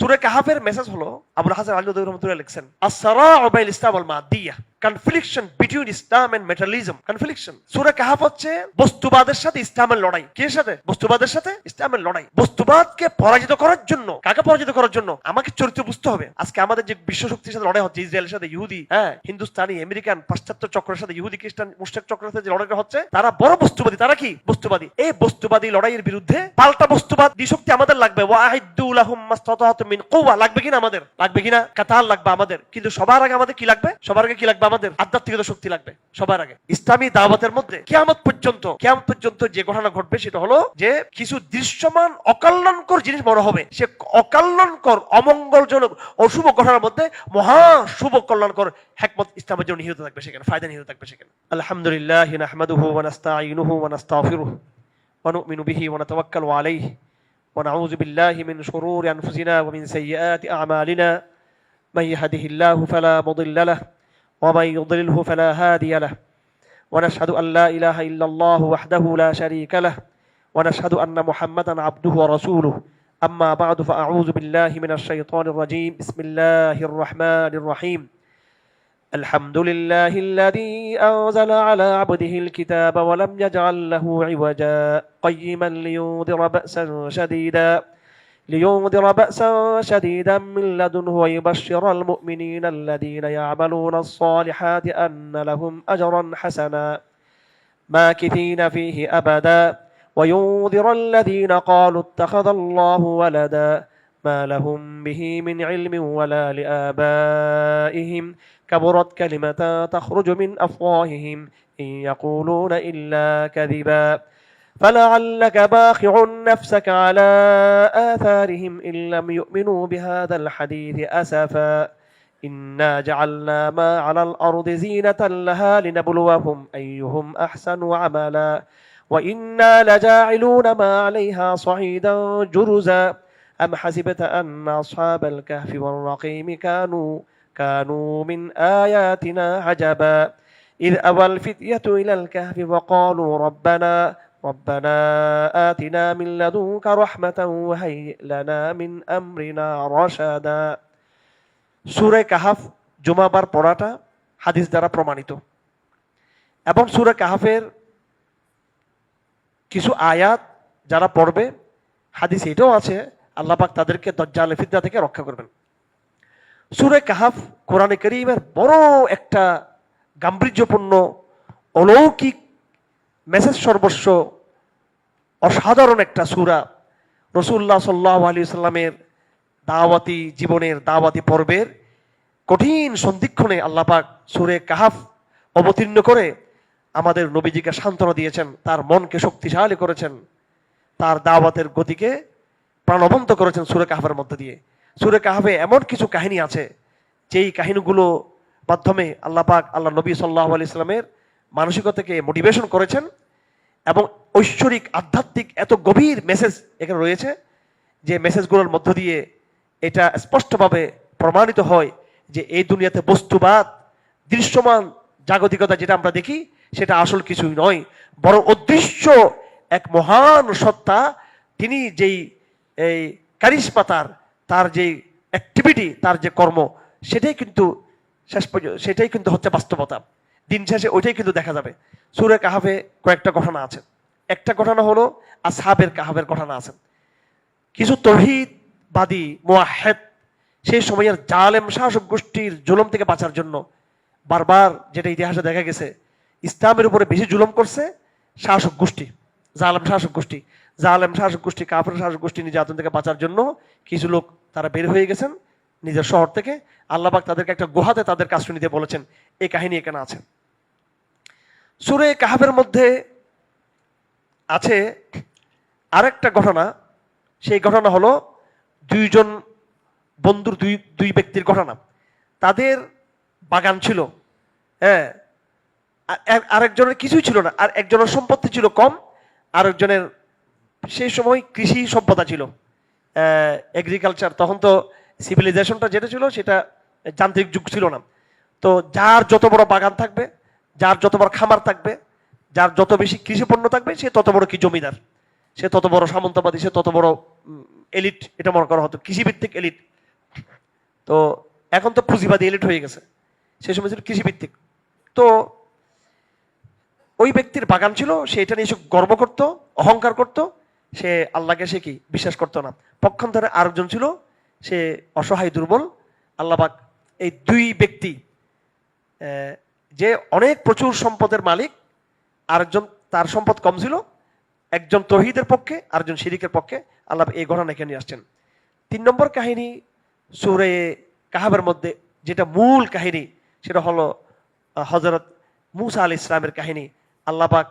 সূরা কাহাফের মেসেজ হলো, আবুল হাসান আলী রহমাতুল্লাহ লিখছেন, আসসারাউ বাইনাল ইসলাম ওয়াল মাদিয়া, confliction between Islam and materialism. Confliction, সূরা কাহাফ হচ্ছে বস্তুবাদের সাথে ইসলামের লড়াই। কিসের সাথে? বস্তুবাদের সাথে ইসলামের লড়াই। বস্তুবাদকে পরাজিত করার জন্য, কাকে পরাজিত করার জন্য? আমাকে চরিত্র বুঝতে হবে। আজকে আমাদের যে বিশ্ব শক্তির সাথে লড়াই হচ্ছে, ইসরায়েলের সাথে ইহুদি, হিন্দুস্তানি, আমেরিকান, পাশ্চাত্য চক্রের সাথে ইহুদি, খ্রিস্টান, মুশরিক চক্রের সাথে যে লড়াইটা হচ্ছে, তারা বড় বস্তুবাদী। তারা কি? বস্তুবাদী। এই বস্তুবাদী লড়াইয়ের বিরুদ্ধে পাল্টা বস্তুবাদ শক্তি আমাদের লাগবে। ওয়াহিদু লাহুম মাসতাতাতু মিন কুওয়া, লাগবে কিনা আমাদের? লাগবে কিনা? কাতাল লাগবে আমাদের। কিন্তু সবার আগে আমাদের কি লাগবে? সবার আগে কি লাগবে আমাদের? আধ্যাত্মিকতা শক্তি লাগবে সবার আগে। ইসলামী দাওয়াতের মধ্যে কিয়ামত পর্যন্ত যে ঘটনা ঘটবে সেটা হলো যে কিছু দৃশ্যমান অকল্যাণকর জিনিস বড় হবে। সে অকল্যাণকর, অমঙ্গলজনক, অশুভ ঘটনার মধ্যে মহা শুভ কল্যাণকর হিকমত ইসলামের জন্য নিহিত থাকবে সেখানে, ফায়দা নিহিত থাকবে সেখানে। আলহামদুলিল্লাহ নাহমাদুহু ওয়া নাস্তাঈনুহু ওয়া নাস্তাগফিরুহু ওয়া নু'মিনু বিহি ওয়া নাতাওয়াক্কালু আলাইহি ওয়া নাউযু বিল্লাহি মিন শুরুরি আনফুসিনা ওয়া মিন সাইয়্যাতি আ'মালিনা মান ইয়াহদিহিল্লাহু ফালা মুদিল্লা লাহু ومن يضلله فلا هادي له ونشهد أن لا إله إلا الله وحده لا شريك له ونشهد أن محمدا عبده ورسوله أما بعد فأعوذ بالله من الشيطان الرجيم بسم الله الرحمن الرحيم الحمد لله الذي أنزل على عبده الكتاب ولم يجعل له عوجا قيما لينذر بأسا شديدا من لدنه ويبشر المؤمنين الذين يعملون الصالحات أن لهم أجرا حسنا ماكثين فيه أبدا وينذر الذين قالوا اتخذ الله ولدا ما لهم به من علم ولا لآبائهم كبرت كلمة تخرج من أفواههم إن يقولون إلا كذبا فلعلك باخع نفسك على آثارهم إن لم يؤمنوا بهذا الحديث أسفا إنا جعلنا ما على الأرض زينة لها لنبلوهم أيهم أحسن عملا وإنا لجاعلون ما عليها صعيدا جرزا أم حسبت أن أصحاب الكهف والرقيم كانوا من آياتنا عجبا إذ أوى الفتية إلى الكهف وقالوا ربنا آتنا من لدنك رحمة وهيئ لنا من أمرنا رشدا। সূরা কাহাফ জুমাবার পড়াটা হাদিস দ্বারা প্রমাণিত এবং সূরা কাহাফের কিছু আয়াত যারা পড়বে, হাদিস এটাও আছে, আল্লাহ পাক তাদেরকে দাজ্জাল ফিতনা থেকে রক্ষা করবেন। সূরা কাহাফ কোরআনে কারীমের বড় একটা গাম্ভীর্যপূর্ণ অলৌকিক মেসেজ সর্বস্ব অসাধারণ একটা সূরা। রাসূলুল্লাহ সাল্লাল্লাহু আলাইহি ওয়াসাল্লামের দাওয়াতি জীবনের, দাওয়াতি পর্বের কঠিন সন্ধিক্ষণে আল্লাহ পাক সূরা কাহাফ অবতীর্ণ করে আমাদের নবীজিকে সান্ত্বনা দিয়েছেন, তার মনকে শক্তিশালী করেছেন, তার দাওয়াতের গতিকে প্রাণবন্ত করেছেন সূরা কাহাফের মধ্যে দিয়ে। সূরা কাহাফে এমন কিছু কাহিনী আছে যেই কাহিনীগুলো মাধ্যমে আল্লাহ পাক আল্লাহ নবী সাল্লাল্লাহু আলাইহি ওয়াসাল্লামের মানসিকতাকে মোটিভেশন করেছেন এবং ঐশ্বরিক আধ্যাত্মিক এত গভীর মেসেজ এখানে রয়েছে যে মেসেজগুলোর মধ্য দিয়ে এটা স্পষ্টভাবে প্রমাণিত হয় যে এই দুনিয়াতে বস্তুবাদ, দৃশ্যমান জাগতিকতা যেটা আমরা দেখি সেটা আসল কিছুই নয়, বরং অদৃশ্য এক মহান সত্তা, তিনি যেই এই কারিশমা, তার যে অ্যাক্টিভিটি, তার যে কর্ম, সেটাই কিন্তু হচ্ছে বাস্তবতা। দিন শেষে ওইটাই কিন্তু দেখা যাবে। সূরা কাহাফে কয়েকটা ঘটনা আছে। একটা ঘটনা হলো আসহাবের কাহাফের ঘটনা আছে। কিছু তৌহিদবাদী মুওয়াহহিদ সেই সময়ের জালেম শাসক গোষ্ঠীর জুলুম থেকে বাঁচার জন্য বারবার, যেটা ইতিহাসে দেখা গেছে, ইসলামের উপরে বেশি জুলুম করছে শাসক গোষ্ঠী, জালেম শাসক গোষ্ঠী, কাফের শাসক গোষ্ঠী নির্যাতন থেকে বাঁচার জন্য কিছু লোক তারা বের হয়ে গেছেন নিজের শহর থেকে। আল্লাহ পাক তাদেরকে একটা গুহাতে তাদেরকে আশ্রয় নিতে বলেছেন। এই কাহিনী এখানে আছে। সূরা কাহাফের মধ্যে আছে আরেকটা ঘটনা। সেই ঘটনা হলো দুইজন বন্ধুর, দুই ব্যক্তির ঘটনা। তাদের বাগান ছিল, আরেকজনের কিছুই ছিল না, আর একজনের সম্পত্তি ছিল কম, আরেকজনের সেই সময় কৃষি সভ্যতা ছিল, এগ্রিকালচার। তখন তো সিভিলাইজেশনটা যেটা ছিল সেটা যান্ত্রিক যুগ ছিল না। তো যার যত বড় বাগান থাকবে, যার যত বড় খামার থাকবে, যার যত বেশি কৃষি পণ্য থাকবে, সে তত বড় কি জমিদার, সে তত বড় সামন্তবাদী, সে তত বড় এলিট, এটা মনে করা হতো, কৃষিভিত্তিক এলিট। তো এখন তো পুঁজিবাদী এলিট হয়ে গেছে, সেই সময় ছিল কৃষিভিত্তিক। তো ওই ব্যক্তির বাগান ছিল, সে এটা নিয়ে গর্ব করত, অহংকার করত, সে আল্লাহকে সে কি বিশ্বাস করতো না। পক্ষান্তরে আরেকজন ছিল, সে অসহায় দুর্বল। আল্লাহ পাক এই দুই ব্যক্তি, যে অনেক প্রচুর সম্পদের মালিক, আরেকজন তার সম্পদ কম ছিল, একজন তৌহিদের পক্ষে আরেকজন শিরিকের পক্ষে, আল্লাহ এই ঘটনা এখানে নিয়ে আসছেন। 3 নম্বর কাহিনী সূরা কাহাফের মধ্যে যেটা মূল কাহিনী, সেটা হলো হযরত মূসা আলাইহিস সালামের কাহিনী। আল্লাহ পাক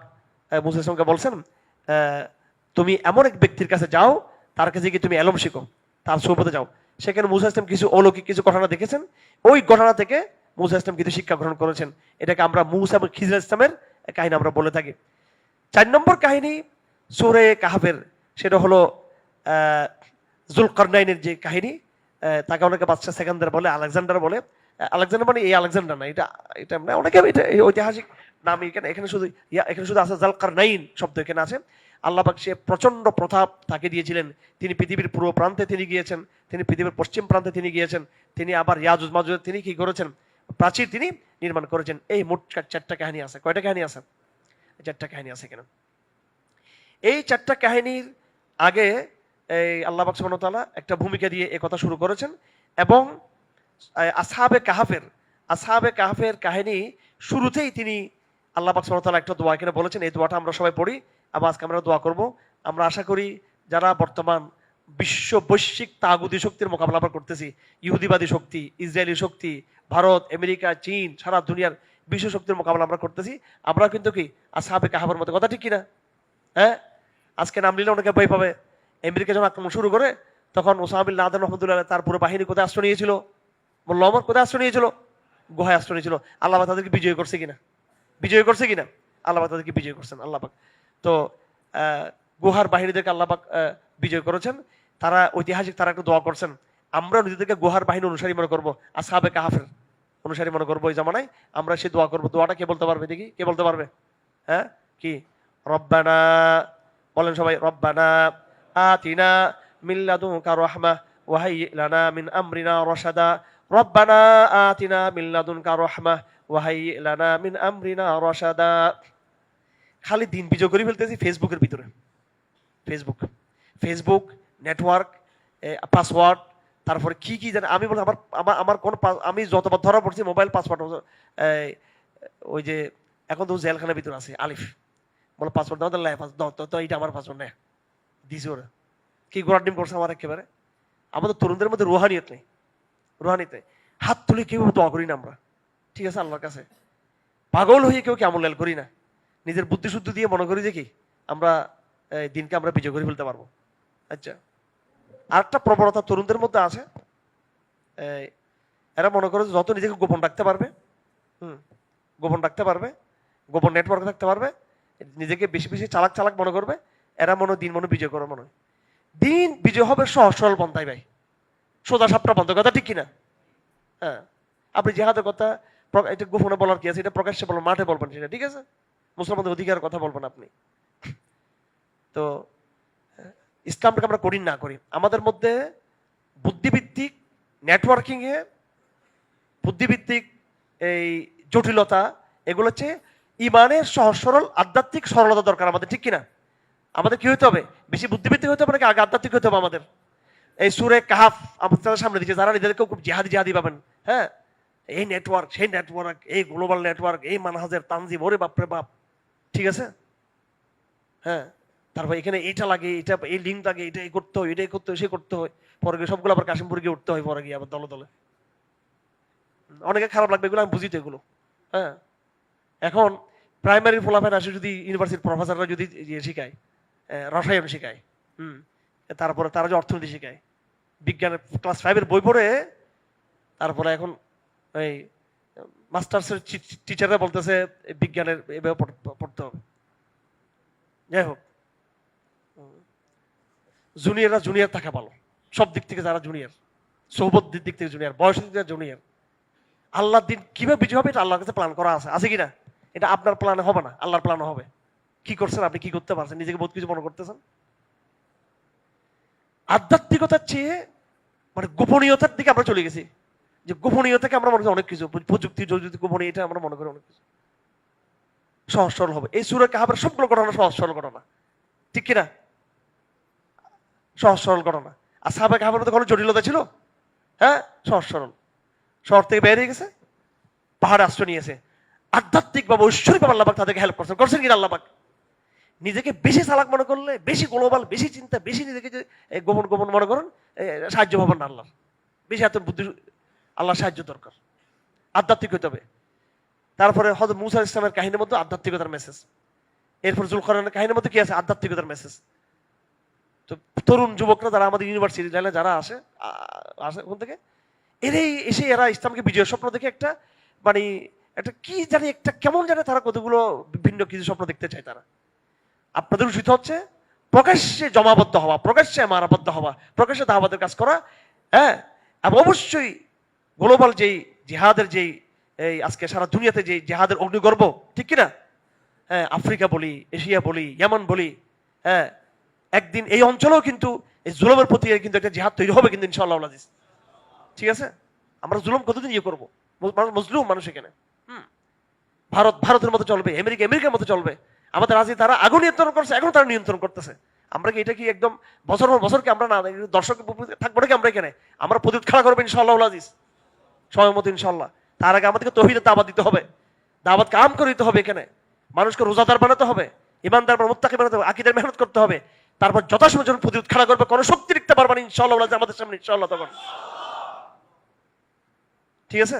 মূসা আলাইহিস সালামকে বলছেন, তুমি এমন এক ব্যক্তির কাছে যাও, তার কাছে গিয়ে তুমি এলম শিখো, তার সোহবতে যাও। সেখানে মূসা আলাইহিস সালাম কিছু অলৌকিক কিছু ঘটনা দেখেছেন, ওই ঘটনা থেকে মূসা আলাইহিস সালাম কিছু শিক্ষা গ্রহণ করেছেন। এটাকে আমরা মূসা এবং খিজর আলাইহিস সালামের কাহিনী আমরা বলে থাকি। 4 নম্বর কাহিনী সূরা কাহাফের, সেটা হলো যুলকারনাইনের যে কাহিনী। তাকে অনেকে বাদশা সেকেন্দার বলে, আলেকজান্ডার বলে। আলেকজান্ডার মানে এই আলেকজান্ডার না, এটা এটা মানে অনেকে এটা ঐতিহাসিক নাম। এখানে শুধু আছে যুলকারনাইন শব্দ এখানে আছে। আল্লাহ পাক সে প্রচন্ড প্রতাপ তাকে দিয়েছিলেন। তিনি পৃথিবীর পূর্ব প্রান্তে তিনি গিয়েছেন, তিনি পৃথিবীর পশ্চিম প্রান্তে তিনি গিয়েছেন, তিনি আবার ইয়াজুজ মাজুজ তিনি কি করেছেন, প্রাচীর তিনি নির্মাণ করেছেন। এই মোট 4টা কাহিনী আছে। কয়টা কাহিনী আছে? 4টা কাহিনী আছে কেন? এই 4টা কাহিনীর আগে এই আল্লাহ পাক সুবহানাহু ওয়া তাআলা একটা ভূমিকা দিয়ে এই কথা শুরু করেছেন। এবং আসহাবে কাহাফের কাহিনী শুরুতেই তিনি আল্লাহ পাক সুবহানাহু ওয়া তাআলা একটা দোয়া এখানে বলেছেন। এই দোয়াটা আমরা সবাই পড়ি, আবার আজকে আমরা দোয়া করব। আমরা আশা করি যারা বর্তমান বৈশ্বিক তাগুতি শক্তির মোকাবেলা আমরা করতেছি, ইহুদিবাদী শক্তি, ইসরায়েলি শক্তি, ভারত, আমেরিকা, চীন, সারা দুনিয়ার বিশ্ব শক্তির মোকাবেলা আমরা করতেছি, আমরা কিন্তু কি আসহাবে কাহাফের মতো, কথা ঠিক কিনা? হ্যাঁ, আজকে নাম নিলে অনেকে ভয় পাবে। আমেরিকা যখন আক্রমণ শুরু করে, তখন ওসামা বিন লাদেন রহমতুল্লাহ তার পুরো বাহিনী কোথায় আশ্রয় নিয়েছিল? বলল আমার কোথায় আশ্রয় নিয়েছিল? গুহায় আশ্রয় নিয়েছিল। আল্লাহ তাদেরকে বিজয় করছে কিনা? বিজয় করছে কিনা? আল্লাহ তাদেরকে বিজয় করছেন আল্লাহ পাক। তো গুহার বাহিনীদেরকে আল্লাহ পাক বিজয় করেছেন। তারা ঐতিহাসিক তারা একটা দোয়া করছেন, আমরা নিজেদেরকে গুহার বাহিনী অনুসারী মনে করবো, আসহাবে কাহাফের অনুসারী মনে করবো। এই জামানায় আমরা সে দোয়া করবো। দোয়াটা কে বলতে পারবে দেখি? কে বলতে পারবে? হ্যাঁ, কি? রব্বানা, বলেন সবাই, রব্বানা আতিনা মিন লাদুনকা রাহমাহ ওয়া হাইয়্যি লানা মিন আমরিনা রাশাদা। রব্বানা আতিনা মিন লাদুনকা রাহমাহ ওয়া হাইয়্যি লানা মিন আমরিনা রাশাদা। খালি দিন বিজয় করে ফেলতেছি ফেসবুকের ভিতরে। ফেসবুক নেটওয়ার্ক, পাসওয়ার্ড, তারপরে কি কি জানে আমি বলি। আমার কোন আমি যতবার ধরা পড়ছি মোবাইল পাসওয়ার্ড, ওই যে এখন তো জেলখানার ভিতরে আছে আলিফ, বলো পাসওয়ার্ড দাও, তাহলে তো এইটা আমার পাসওয়ার্ড নেই দিছি ওরা। কি গোড়ার ডিম করছে আমার একেবারে। আমাদের তরুণদের মধ্যে রুহানিয়ত নেই, হাত তুলে কেউ দোয়া করি না আমরা, ঠিক আছে, আল্লাহর কাছে। পাগল হয়ে কেউ কেমন লাল করি না, নিজের বুদ্ধি শুদ্ধি দিয়ে মনে করি যে কি আমরা দিনকে আমরা বিজয় করে ফেলতে পারবো। আচ্ছা, আরেকটা প্রবণতা তরুণদের মধ্যে আছে, এরা মনে করে যত নিজেকে গোপন রাখতে পারবে, গোপন নেটওয়ার্ক থাকতে পারবে, নিজেকে বেশি বেশি চালাক মনে করবে, এরা দিন বিজয় করে মনে হয়। দিন বিজয় হবে সহজ সরল পন্থায় ভাই, সোজা সাপটা পন্থা, কথা ঠিক কিনা? হ্যাঁ, আপনি জেহাদের কথা এটা গোপনে বলার কি আছে? এটা প্রকাশ্যে বলবেন, মাঠে বলবেন, সেটা ঠিক আছে। মুসলমানদের অধিকারের কথা বলবেন আপনি। তো ইসলামটাকে আমরা করি না করি, আমাদের মধ্যে বুদ্ধিভিত্তিক নেটওয়ার্কিং এ বুদ্ধিভিত্তিক এই জটিলতা, এগুলো হচ্ছে ইমানের সহজ সরল আধ্যাত্মিক সরলতা দরকার আমাদের, ঠিক কিনা? আমাদের কি হতে হবে? বেশি বুদ্ধিভিত্তিক হতে হবে নাকি আগে আধ্যাত্মিক হতে হবে আমাদের? এই সূরা কাহাফ আমাদের সামনে দিচ্ছে, যারা নিজেদেরকে খুব জিহাদি পাবেন, হ্যাঁ, এই নেটওয়ার্ক সেই নেটওয়ার্ক, এই গ্লোবাল নেটওয়ার্ক, এই মানহাজের তানজিম, ওরে বাপরে বাপ, ঠিক আছে, হ্যাঁ, তারপর এখানে এইটা লাগে, এটা এই লিঙ্ক লাগে, এটাই করতে হয়, এটাই করতে হয়, সে করতে হয়, পরে গিয়ে সবগুলো আবার কাশিমপুর গিয়ে উঠতে হয়, পরে গিয়ে আবার দলে দলে। অনেকে খারাপ লাগবে এগুলো, আমি বুঝি তো এগুলো। হ্যাঁ, এখন প্রাইমারির ফলাফল আসে যদি ইউনিভার্সিটির প্রফেসররা যদি শিখায়, রসায়ন শিখায়, তারপরে তারা যে অর্থনীতি শিখায়, বিজ্ঞানের ক্লাস 5-এর বই পড়ে, তারপরে এখন এই মাস্টার্সের টিচাররা বলতেছে বিজ্ঞানের এভাবে পড়তে হবে। যাই হোক, জুনিয়র থাকা ভালো, সব দিক থেকে যারা জুনিয়র, সৌবদ্ধির দিক থেকে জুনিয়র, বয়সের দিক থেকে জুনিয়র। আল্লাহর দিন কিভাবে বিজয় হবে এটা আল্লাহর কাছে প্ল্যান করা আছে কিনা? এটা আপনার প্ল্যানে হবে না, আল্লাহর প্ল্যানে হবে। কি করছেন আপনি? কি করতে পারছেন? নিজেকে বহুত কিছু মনে করতেছেন। আধ্যাত্মিকতার চেয়ে গোপনীয়তার দিকে আমরা চলে গেছি। যে গোপনীয়তাকে আমরা মনে করি অনেক কিছু, প্রযুক্তি যদি গোপনীয়, এটা আমরা মনে করি অনেক কিছু সহজ সরল হবে। এই সূরা কাহাফের সবগুলো ঘটনা সহজ সরল ঘটনা, ঠিক কিনা? সহজ সরল ঘটনা। আর সাহাবা কাহাফের মধ্যে কোনো জটিলতা ছিল? হ্যাঁ, সহজ সরল। শহর থেকে বেরিয়ে গেছে, পাহাড়ে আশ্রয় নিয়েছে, আধ্যাত্মিক ভাবে ঐশ্বরিক ভাবে আল্লাহ পাক তাদেরকে হেল্প করছেন। করছেন কিনা আল্লাহ পাক? নিজেকে বেশি চালাক মনে করলে, বেশি গ্লোবাল, বেশি চিন্তা, বেশি নিজেকে যে গোপন গোপন মনে করেন, সাহায্য পাবেন না আল্লাহর। বেশি এত বুদ্ধি, আল্লাহর সাহায্য দরকার, আধ্যাত্মিক হতে হবে। তারপরে হযরত মূসা আলাইহিস সালামের কাহিনীর মধ্যে আধ্যাত্মিকতার মেসেজ। এরপর যুলকারনাইনের কাহিনীর মধ্যে কি আছে? আধ্যাত্মিকতার মেসেজ। তো তরুণ যুবকরা যারা আমাদের ইউনিভার্সিটি লাইনে যারা আসে ওখান থেকে, এরা ইসলামকে বিজয়ের স্বপ্ন দেখে একটা মানে একটা কি জানি একটা কেমন জানে তারা কতগুলো ভিন্ন কিছু স্বপ্ন দেখতে চায় তারা। আপনাদের উচিত হচ্ছে প্রকাশ্যে জমাবদ্ধ হওয়া, প্রকাশ্যে মারাবদ্ধ হওয়া, প্রকাশ্যে দাওয়াতের কাজ করা। হ্যাঁ, এবং অবশ্যই গ্লোবাল যেই জিহাদের যেই এই আজকে সারা দুনিয়াতে যে জিহাদের অগ্নিগর্ভ, ঠিক কিনা? হ্যাঁ, আফ্রিকা বলি, এশিয়া বলি, ইয়ামান বলি, হ্যাঁ, একদিন এই অঞ্চলেও কিন্তু এই জুলুমের প্রতি কিন্তু একটা জিহাদ তৈরি হবে কিন্তু ইনশাআল্লাহ আজিজ। ঠিক আছে? আমরা জুলুম কতদিন ইয়ে করবো? মজলুম মানুষ এখানে। ভারতের মতো চলবে, আমেরিকার মতো চলবে। আমাদের রাজি তারা আগুন নিয়ন্ত্রণ করছে, এখন তারা নিয়ন্ত্রণ করতেছে। আমরা কি এটা কি একদম বছর পর বছর কি আমরা না দর্শক থাকবো নাকি আমরা এখানে? আমরা প্রতিরোধ খেলা করবো ইনশাআল্লাহ আজিজ, সময় মতো ইনশাআল্লাহ। তার আগে আমাদেরকে তৌহিদের দাওয়াত দিতে হবে, দাওয়াত কাম করে দিতে হবে। এখানে মানুষকে রোজাদার বানাতে হবে, ইমানদার মুত্তাকি বানাতে হবে, আকীদার মেহনত করতে হবে। তারপর যথাসময় যখন প্রতিরোধ খেলা করবে, কোনো শক্তি লিখতে পারবে না ইনশাআল্লাহ আমাদের সামনে ইনশাআল্লাহ তখন। ঠিক আছে?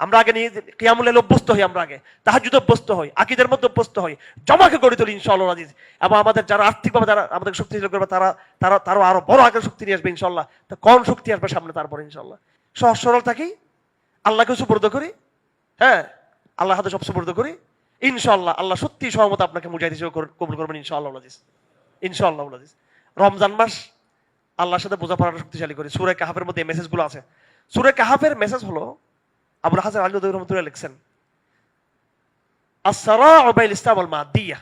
আমরা আগে নিয়ে কিয়ামুল লাইল অভ্যস্ত হই, আমরা আগে তাহাজ্জুদ অভ্যস্ত হই, আকীদার মধ্যে অভ্যস্ত হই, জমাকে গড়ে তুলি ইনশাআল্লাহ আজিজ। এবং আমাদের যারা আর্থিকভাবে যারা আমাদের শক্তিশালী করবে তারা আরো বড় আকারের শক্তি নিয়ে আসবে ইনশাআল্লাহ। তা কোন শক্তি আসবে সামনে তারপর ইনশাআল্লাহ? সহজ সরল থাকি, আল্লাহকে সুপর্দ করি। হ্যাঁ, আল্লাহ হাতে সব সুপর্দ করি ইনশাআল্লাহ। আল্লাহ সত্যি সহমত আপনাকে মুজাহিদ হিসেবে কবুল করবেন ইনশাআল্লাহ আজিজ, ইনশাআল্লাহ আজিজ। রমজান মাস আল্লাহর সাথে বোঝাপড়াটা শক্তিশালী করি। সূরা কাহাফের মধ্যে এই মেসেজগুলো আছে। সূরা কাহাফের মেসেজ হলো, আবুল হাসান আলী নদভী রহমাতুল্লাহ লিখছেন, as-sara' bayna al-islam wal maddiyah,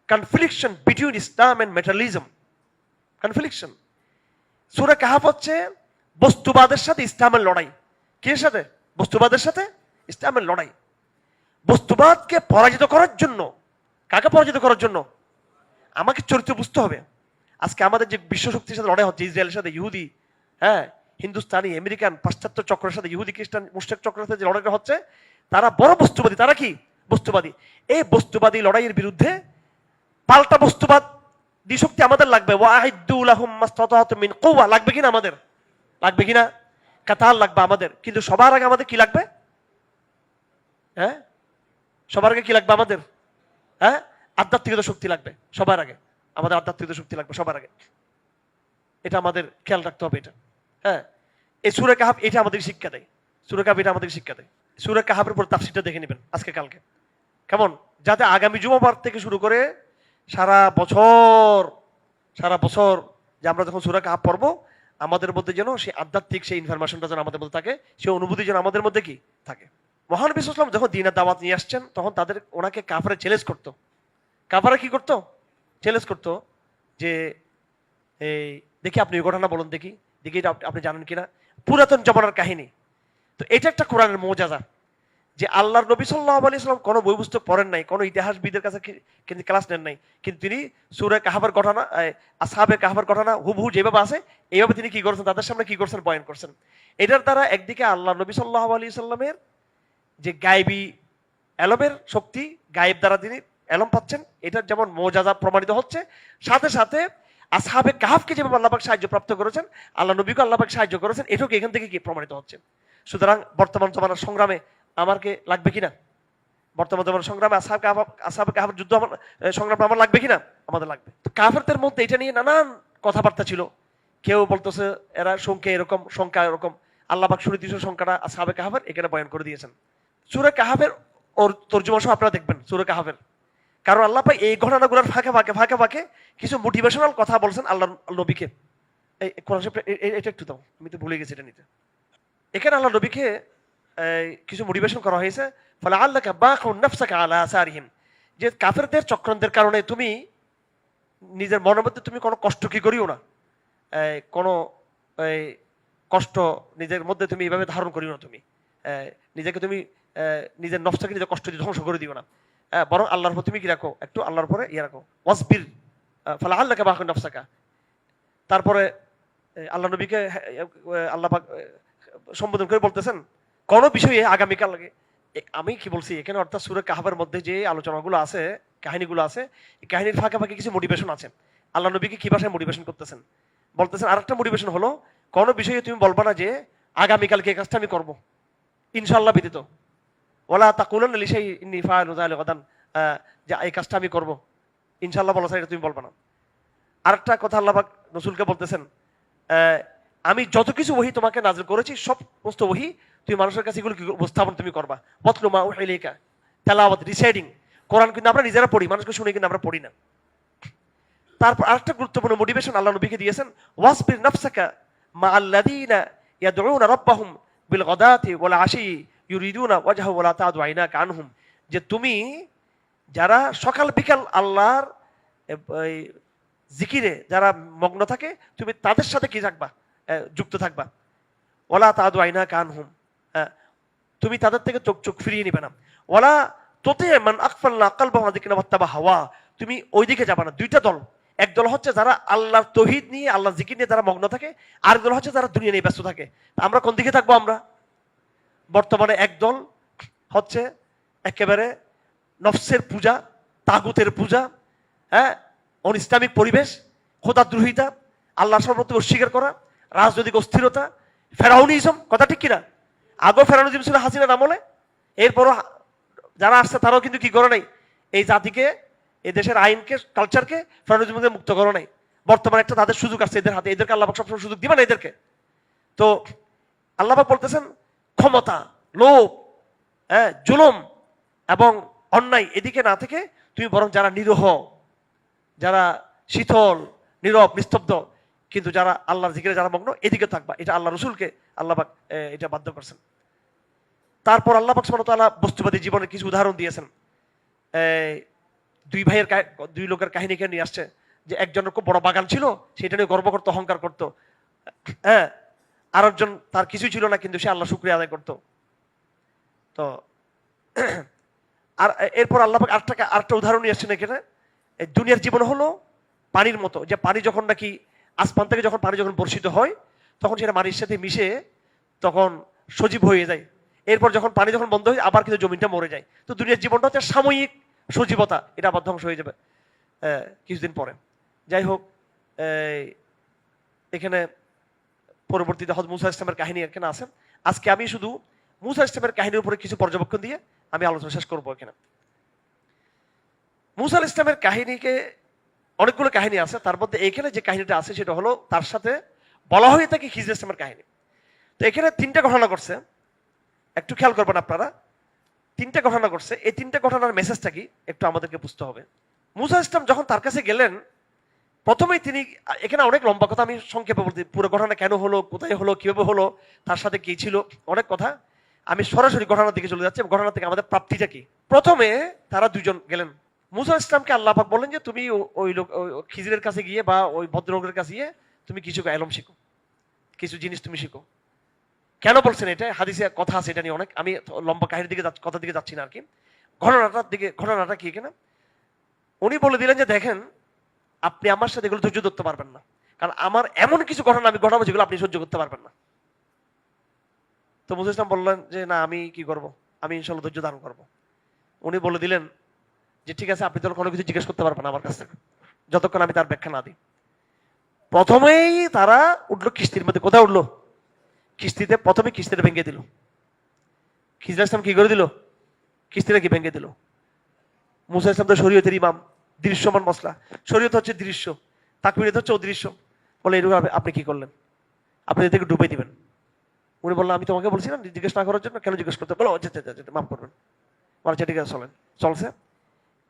confliction between Islam and materialism, confliction। সূরা কাহাফ হচ্ছে বস্তুবাদের সাথে ইসলামের লড়াই। কিসের সাথে? বস্তুবাদের সাথে ইসলামের লড়াই। বস্তুবাদকে পরাজিত করার জন্য, কাকে পরাজিত করার জন্য? আমাকে চরিত্র বুঝতে হবে। আজকে আমাদের যে বিশ্ব শক্তির সাথে লড়াই হচ্ছে, ইসরায়েলের সাথে ইহুদি, হ্যাঁ, হিন্দুস্তানি, আমেরিকান, পাশ্চাত্য চক্রের সাথে ইহুদি, খ্রিস্টান, মুশরিক চক্রের সাথে যে লড়াইটা হচ্ছে, তারা বড় বস্তুবাদী। তারা কি? বস্তুবাদী। এই বস্তুবাদী লড়াইয়ের বিরুদ্ধে পাল্টা বস্তুবাদ দি শক্তি আমাদের লাগবে। ওয়াহিদু লাহুম মাসতাতাতুম মিন কুওয়া, লাগবে কিনা আমাদের? লাগবে কিনা? কাতাল লাগবে আমাদের। কিন্তু সবার আগে আমাদের কি লাগবে? হ্যাঁ, সবার আগে কি লাগবে আমাদের? হ্যাঁ, আধ্যাত্মিকতা শক্তি লাগবে সবার আগে। আমাদের আধ্যাত্মিকতা শক্তি লাগবে সবার আগে। এটা আমাদের খেয়াল রাখতে হবে। এটা, হ্যাঁ, এই সূরা কাহাফ এটা আমাদের শিক্ষা দেয়। সূরা কাহাফ এটা আমাদের শিক্ষা দেয়। সূরা কাহাফের উপর তাফসীরটা দেখে নেবেন আজকে কালকে, কেমন? যাতে আগামী জুমাবার থেকে শুরু করে সারা বছর যে আমরা যখন সূরা কাহাফ পড়বো, আমাদের মধ্যে যেন সেই আধ্যাত্মিক সেই ইনফরমেশনটা যেন আমাদের মধ্যে থাকে, সেই অনুভূতি যেন আমাদের মধ্যে কি থাকে। মহানবী সাল্লাল্লাহু আলাইহি ওয়াসাল্লাম যখন দ্বীনের দাওয়াত নিয়ে আসছেন, তখন ওনাকে কাফেররা চ্যালেঞ্জ করতো। কাফেররা কি করতো? চ্যালেঞ্জ করতো যে এই দেখি আপনি এই ঘটনা বলুন, দেখি এটা আপনি জানেন কিনা, পুরাতন জমানার কাহিনী। তো এটা একটা কোরআনের মুজিজা যে আল্লাহর নবী সাল্লাল্লাহু আলাইহি ওয়াসাল্লাম কোনো বই পুস্তক পড়েন নাই, কোনো ইতিহাসবিদের কাছে কিন্তু ক্লাস নেন নাই, কিন্তু তিনি সূরা কাহাফের ঘটনা, আসহাবে কাহাফের ঘটনা হুবহু যেভাবে আছে এইভাবে তিনি কি করেছেন, তাদের সামনে কি করছেন, বয়ান করছেন। এটার দ্বারা একদিকে আল্লাহর নবী সাল্লাল্লাহু আলাইহি ওয়াসাল্লামের যে গায়েবী এলমের শক্তি, গায়েব দ্বারা তিনি এলম পাচ্ছেন, এটার যেমন মুজিজা প্রমাণিত হচ্ছে, সাথে সাথে আসহাবে কাহাফকে যেভাবে আল্লাহ পাক সাহায্য প্রাপ্ত করেছেন, আল্লাহ নবীকে আল্লাহ পাক সাহায্য করেছেন, এটাও এখান থেকে কি প্রমাণিত হচ্ছে। সুতরাং বর্তমান জমানার সংগ্রামে আমাকে লাগবে কিনা? বর্তমান জমানার সংগ্রামে আসহাবে কাহাফের যুদ্ধ সংগ্রাম আমার লাগবে কিনা? আমাদের লাগবে। তো কাফেরদের মধ্যে এটা নিয়ে নানান কথাবার্তা ছিল। কেউ বলতেছে এরা সংখ্যা এরকম। আল্লাহ পাক সুনির্দিষ্ট সংখ্যাটা আসহাবে কাহাফের এখানে বয়ান করে দিয়েছেন। সূরা কাহাফের ওর তর্জমা সহ আপনারা দেখবেন সূরা কাহাফের, কারণ আল্লাহ পাক এই ঘটনাগুলোর ফাঁকে কিছু মোটিভেশনাল কথা বলছেন আল্লাহ নবীকে। এই কোরআন এটা একটু দাও, আমি তো ভুলে গেছি এটা নিতে। এখানে আল্লাহ নবীকে কিছু মোটিভেশন করা হয়েছে, ফলে আল্লাহকে বাখুন নাফসাকা আলা আসারিহিম, যে কাফেরদের চক্রান্তের কারণে তুমি নিজের মনের মধ্যে তুমি কোনো কষ্ট কি করিও না, কোনো কষ্ট নিজের মধ্যে তুমি এইভাবে ধারণ করিও না। তুমি নিজেকে তুমি নিজের নফসটাকে নিজের কষ্ট দিয়ে ধ্বংস করে দিও না। বরং আল্লাহর উপর তুমি কি রাখো, একটু আল্লাহর উপরে ইয়ে রাখো, ওয়াসবির ফালাআল্লাকা বাখিউন নাফসাকা। তারপরে আল্লাহ নবীকে আল্লাহ পাক সম্বোধন করে বলতেছেন কোন বিষয়ে আগামীকাল লাগে। আমি কি বলছি এখানে, অর্থাৎ সূরা কাহাফের মধ্যে যে আলোচনাগুলো আছে, কাহিনীগুলো আছে, এই কাহিনীর ফাঁকে ফাঁকে কিছু মোটিভেশন আছে। আল্লাহ নবীকে কি ভাষায় মোটিভেশন করতেছেন, বলতেছেন আরেকটা মোটিভেশন হলো কোন বিষয়ে তুমি বলবা না যে আগামীকালকে এই কাজটা আমি করবো ইনশাআল্লাহ ব্যতীত। ওয়ালা তাকুলান্না লিশাইইন ইন্নী ফাআইলু যালিকা গাদান, যে এই কাজটা আমি করবো ইনশাআল্লাহ বলা ছাড়া এটা তুমি বলবা না। আরেকটা কথা আল্লাহ পাক রাসূলকে বলতেছেন, আমি যত কিছু ওহী তোমাকে নাযিল করেছি সমস্ত ওহী তুমি মানুষের কাছে এগুলো উপস্থাপন তুমি করবা। ওয়াতলু মা উহিয়া ইলাইকা, তেলাওয়াত, রিসাইডিং। কোরআন কিন্তু আমরা নিজেরা পড়ি, মানুষকে শুনে কিন্তু আমরা পড়ি না। তারপর আরেকটা গুরুত্বপূর্ণ মোটিভেশন আল্লাহ নবীকে দিয়েছেন, ওয়াসবির নাফসাকা মাআল্লাযীনা ইয়াদউনা রাব্বাহুম বিল গাদাতি ওয়াল আশি ইউরিদুনা ওয়াজহু ওয়া লা তা'দু আইনাকা আনহুম, যে তুমি যারা সকাল বিকাল আল্লাহর জিকিরে যারা মগ্ন থাকে তুমি তাদের সাথে কি থাকবা, যুক্ত থাকবা। ওয়ালা তা'দু আইনাকা আনহুম, তুমি তাদের থেকে চোখ ফিরিয়ে নিবে না। ওয়ালা তুতি মান আগফালনা কলবাহু আন যিকরিনা ওয়াত্তাবা হাওয়া, তুমি ওইদিকে যাবা না। দুইটা দল, এক দল হচ্ছে যারা আল্লাহর তৌহিদ নিয়ে আল্লাহর জিকির নিয়ে যারা মগ্ন থাকে, আর দল হচ্ছে যারা দুনিয়া নিয়ে ব্যস্ত থাকে। আমরা কোন দিকে থাকবো? আমরা বর্তমানে এক দল হচ্ছে একেবারে নফসের পূজা, তাগুতের পূজা, অন ইসলামিক পরিবেশ, খোদাদ্রোহিতা, আল্লাহর সর্বত্র অস্বীকার করা, রাজনৈতিক অস্থিরতা, ফেরাউনিজম। কথা ঠিক কিনা? আগেও ফেরাউনিজম ছিল হাসিনার আমলে, এরপরও যারা আসছে তারাও কিন্তু কি করে নাই, এই জাতিকে, এই দেশের আইনকে, কালচারকে ফেরাউনিজম থেকে মুক্ত করে নাই। বর্তমানে একটা তাদের সুযোগ আসছে এদের হাতে, এদেরকে আল্লাহ পাক সবসময় সুযোগ দিবেন এদেরকে। তো আল্লাহ পাক বলতেছেন ক্ষমতা, লোভ, জুলুম এবং অন্যায় এদিকে না থেকে তুমি বরং যারা নিরহ, যারা শীতল, নীরব, নিস্তব্ধ, কিন্তু যারা আল্লাহর জিকিরে যারা মগ্ন এদিকে থাকবা। এটা আল্লাহ রসুলকে আল্লাহ পাক এটা বাধ্য করছেন। তারপর আল্লাহ পাক সুবহানাহু ওয়া তাআলা বস্তুবাদী জীবনের কিছু উদাহরণ দিয়েছেন। দুই লোকের কাহিনীকে নিয়ে আসছে, যে একজনের খুব বড় বাগান ছিল, সেটা নিয়ে গর্ব করতো, অহংকার করতো। আরেকজন তার কিছুই ছিল না, কিন্তু সে আল্লাহ শুকরিয়া আদায় করতো। তো আর এরপর আল্লাহ পাক আরেকটা উদাহরণ নিয়ে আসছেন এখানে। এই দুনিয়ার জীবন হলো পানির মতো, যে পানি যখন নাকি আসমান থেকে যখন পানি যখন বর্ষিত হয় তখন সেটা মাটির সাথে মিশে তখন সজীব হয়ে যায়। এরপর যখন পানি যখন বন্ধ হয় আবার কিন্তু জমিনটা মরে যায়। তো দুনিয়ার জীবনটা হচ্ছে সাময়িক সজীবতা, এটা আবার ধ্বংস হয়ে যাবে কিছুদিন পরে। যাই হোক, এখানে পরবর্তীতে হযরত মূসা ইসলামের কাহিনী এখানে আছে। আজকে আমি শুধু মূসা ইসলামের কাহিনীর উপরে কিছু পর্যবেক্ষণ দিয়ে আমি আলোচনা শেষ করবো। এখানে মূসা ইসলামের কাহিনীকে অনেকগুলো কাহিনী আছে, তার মধ্যে এখানে যে কাহিনীটা আছে সেটা হলো তার সাথে বলা হয়ে থাকে খিজর ইসলামের কাহিনী। তো এখানে তিনটা ঘটনা ঘটছে, একটু খেয়াল করবেন আপনারা। তিনটা ঘটনা ঘটছে, এই তিনটা ঘটনার মেসেজটা কি একটু আমাদেরকে বুঝতে হবে। মূসা ইসলাম যখন তার কাছে গেলেন, প্রথমেই তিনি, এখানে অনেক লম্বা কথা, আমি সংক্ষেপে বলতে, পুরো ঘটনা কেন হলো, কোথায় হলো, কিভাবে হলো, তার সাথে কি ছিল, অনেক কথা। আমি সরাসরি ঘটনার দিকে চলে যাচ্ছি। ঘটনা থেকে আমাদের প্রাপ্তিটা কি। প্রথমে তারা দুজন গেলেন, মূসা ইসলামকে আল্লাহ পাক বললেন যে তুমি ওই লোক খিজিরের কাছে গিয়ে বা ওই ভদ্রলোকের কাছে গিয়ে তুমি কিছু এলম শিখো, কিছু জিনিস তুমি শিখো। কেন বলছেন এটা? হাদিসে কথা আছে এটা নিয়ে অনেক। আমি লম্বা কাহিনীর দিকে কথা দিকে যাচ্ছি না আর কি, ঘটনাটা কি এখানে। উনি বলে দিলেন যে দেখেন, আপনি আমার সাথে এগুলো ধৈর্য ধরতে পারবেন না, কারণ আমার এমন কিছু ঘটনা আমি ঘটাবো যেগুলো আপনি সহ্য করতে পারবেন না। তো মূসা ইসলাম বললেন যে না, আমি কি করব, আমি ইনশাআল্লাহ ধৈর্য ধারণ করবো। উনি বলে দিলেন যে ঠিক আছে, আপনি তো কোনো কিছু জিজ্ঞেস করতে পারবেন না আমার কাছ থেকে, যতক্ষণ আমি তার ব্যাখ্যা না দিই। প্রথমেই তারা উঠলো কিস্তির মধ্যে। কোথায় উঠলো? কিস্তিতে। প্রথমে কিস্তিটা ভেঙে দিল। খিজর ইসলাম কি করে দিল? কিস্তিটা কি ভেঙে দিল। মূসা ইসলাম তো শরীয়তের ইমাম, দৃশ্যমান মসলা। শরীয়ত হচ্ছে দৃশ্য, তাকবীর হচ্ছে অদৃশ্য। বলে এরকম আপনি কি করলেন? আপনি এদেরকে ডুবে দিবেন। উনি বললেন আমি তোমাকে বলছি না জিজ্ঞেস না করার জন্য, কেন জিজ্ঞেস করতে? বলো মাফ করবেন। বলে ঠিক আছে চলেন। চলছে।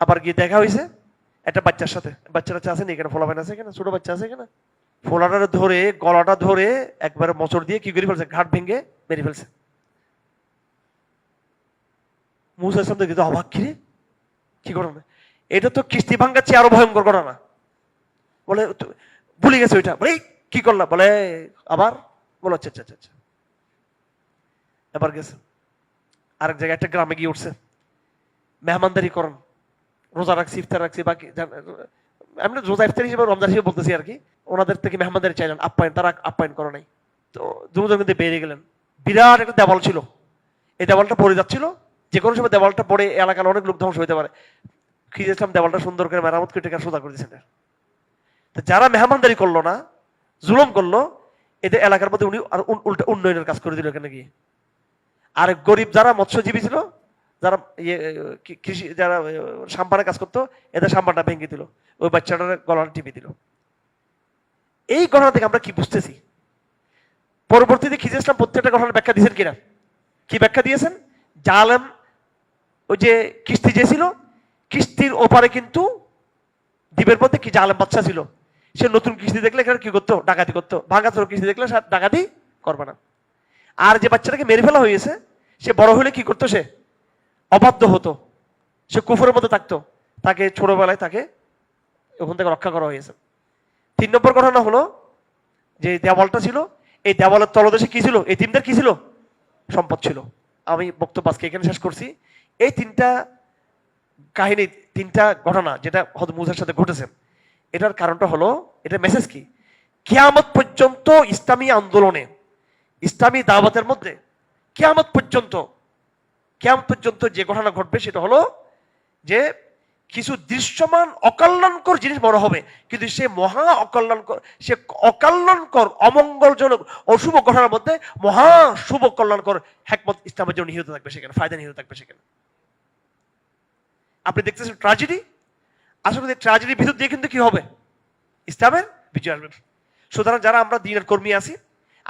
আবার গিয়ে দেখা হয়েছে একটা বাচ্চার সাথে। বাচ্চাটা আছে না এখানে, ফোলাবেন আছে এখানে, ছোট বাচ্চা আছে এখানে। ফোলাটা ধরে, গলাটা ধরে একবারে মোচড় দিয়ে কি করে ফেলছে, ঘাট ভেঙে মেরে ফেলছে। মূসা ইসলাম দেখে অবাক, কিরে কি ঘটনা? এটা তো কিস্তি ভাঙ্গাচ্ছে আরো ভয়ঙ্কর ঘটনা। বলে ভুলে গেছে ওইটা। বলে কি করলাম? বলে আবার বলো আচ্ছা আচ্ছা আচ্ছা। এবার গেছে আরেক জায়গায়, একটা গ্রামে গিয়ে উঠছে, মেহমানদারি করেন, রোজা রাখছি, ইফতার রাখছি, বাকি এমনি রোজা ইফতার হিসেবে রমজান হিসেবে বলতেছি আর কি। ওনাদের থেকে মেহমানদারি চাইলেন, আপ্যায়ন, তারা আপ্যায়ন করে নাই। তো দুজন কিন্তু বেরিয়ে গেলেন। বিরাট একটা দেওয়াল ছিল, এই দেওয়ালটা পড়ে যাচ্ছিল, যে কোনো সময় দেওয়ালটা পড়ে এলাকার অনেক লোক ধ্বংস হতে পারে। খিজির ইসলাম দেওয়ালটা সুন্দর করে মেরামত করে টেকা সোজা করে দিয়েছেন। তো যারা মেহমানদারি করলো না, জুলুম করলো, এদের এলাকার মধ্যে উনি আর উল্টা উন্নয়নের কাজ করে দিল এখানে গিয়ে। আর গরিব যারা মৎস্যজীবী ছিল, যারা কৃষি, যারা সাম্পানের কাজ করতো, এদের সাম্পানটা ভেঙে দিল, ওই বাচ্চাটার গলাটা টিপে দিল। এই ঘটনা থেকে আমরা কি বুঝতেছি? পরবর্তীতে খিজির ইসলাম প্রত্যেকটা ঘটনার ব্যাখ্যা দিয়েছেন কিনা? কি ব্যাখ্যা দিয়েছেন? জালেম ওই যে কিস্তি যে ছিল, কিস্তির ওপারে কিন্তু দ্বীপের মধ্যে কি জালেম বাচ্চা ছিল, সে নতুন কিস্তি দেখলে এখানে কি করতো? ডাকাতি করতো। ভাঙাচোরা কিস্তি দেখলে ডাকাতি করবে না। আর যে বাচ্চাটাকে মেরে ফেলা হয়েছে, সে বড় হলে কি করতো? সে অবাধ্য হতো, সে কুফরের মধ্যে থাকতো, তাকে ছোটবেলায় তাকে ওখান থেকে রক্ষা করা হয়েছে। 3 নম্বর ঘটনা হলো যে দেওয়ালটা ছিল, এই দেওয়ালের তলদেশে কি ছিল? এই তিনটার কি ছিল? সম্পদ ছিল। আমি বক্তব্য আজকে এখানে শেষ করছি। এই 3টা কাহিনী, 3টা ঘটনা যেটা হযরত মুসার সাথে ঘটেছে, এটার কারণটা হলো, এটা মেসেজ কি? কিয়ামত পর্যন্ত ইসলামী আন্দোলনে, ইসলামী দাওয়াতের মধ্যে কিয়ামত পর্যন্ত যে ঘটনা ঘটবে সেটা হলো যে কিছু দৃশ্যমান অকল্যাণকর জিনিস বড় হবে, কিন্তু সে মহা অকল্যাণকর, সে অকল্যাণকর, অমঙ্গলজনক, অশুভ ঘটনার মধ্যে মহা শুভ কল্যাণকর হিকমত ইসলামের জন্য নিহিত থাকবে, সেখানে ফায়দা নিহিত থাকবে সেখানে। আপনি দেখতেছেন ট্র্যাজেডি, আসলে ট্র্যাজেডির ভিতর দিয়ে কিন্তু কি হবে? ইসলামের বিজয় আসবে। সুতরাং যারা আমরা দ্বীনের কর্মী আছি,